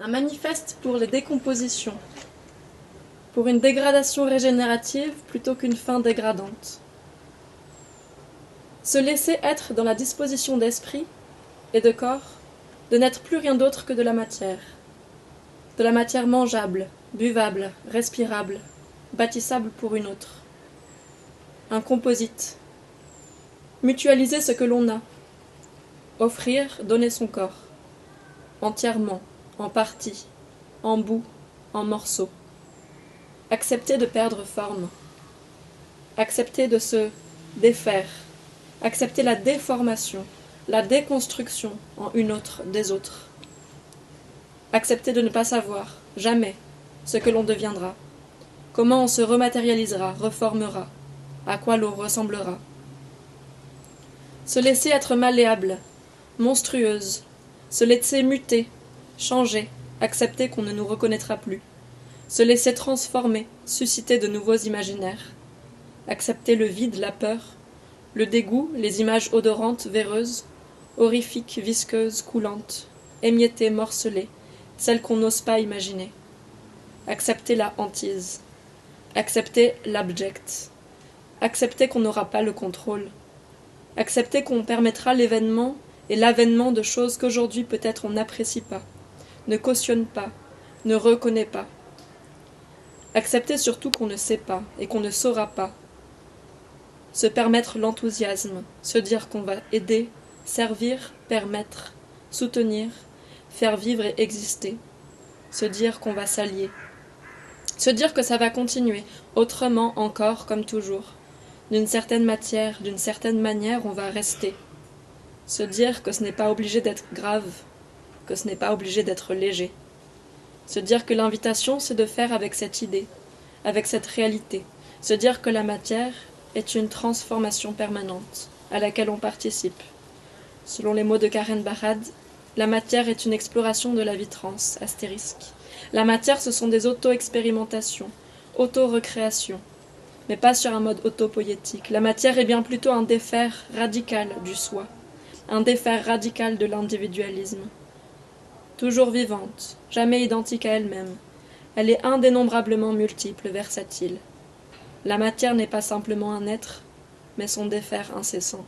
Un manifeste pour les décompositions, pour une dégradation régénérative plutôt qu'une fin dégradante. Se laisser être dans la disposition d'esprit et de corps, de n'être plus rien d'autre que de la matière mangeable, buvable, respirable, bâtissable pour une autre. Un composite. Mutualiser ce que l'on a. Offrir, donner son corps. Entièrement, en partie, en bout, en morceaux. Accepter de perdre forme. Accepter de se défaire. Accepter la déformation, la déconstruction en une autre des autres. Accepter de ne pas savoir, jamais, ce que l'on deviendra, comment on se rematérialisera, reformera, à quoi l'on ressemblera. Se laisser être malléable, monstrueuse, se laisser muter, changer, accepter qu'on ne nous reconnaîtra plus, se laisser transformer, susciter de nouveaux imaginaires, accepter le vide, la peur, le dégoût, les images odorantes, véreuses, horrifiques, visqueuses, coulantes, émiettées, morcelées, celles qu'on n'ose pas imaginer. Accepter la hantise. Accepter l'abject. Accepter qu'on n'aura pas le contrôle. Accepter qu'on permettra l'événement et l'avènement de choses qu'aujourd'hui peut-être on n'apprécie pas, ne cautionne pas, ne reconnaît pas. Accepter surtout qu'on ne sait pas et qu'on ne saura pas. Se permettre l'enthousiasme, se dire qu'on va aider, servir, permettre, soutenir, faire vivre et exister, se dire qu'on va s'allier, se dire que ça va continuer, autrement encore comme toujours, d'une certaine matière, d'une certaine manière on va rester, se dire que ce n'est pas obligé d'être grave, que ce n'est pas obligé d'être léger, se dire que l'invitation c'est de faire avec cette idée, avec cette réalité, se dire que la matière est une transformation permanente à laquelle on participe. Selon les mots de Karen Barad, la matière est une exploration de la vie trans, astérisque. La matière, ce sont des auto-expérimentations, auto-recréations, mais pas sur un mode auto-poétique. La matière est bien plutôt un défaire radical du soi, un défaire radical de l'individualisme. Toujours vivante, jamais identique à elle-même, elle est indénombrablement multiple, versatile. La matière n'est pas simplement un être, mais son défaire incessant.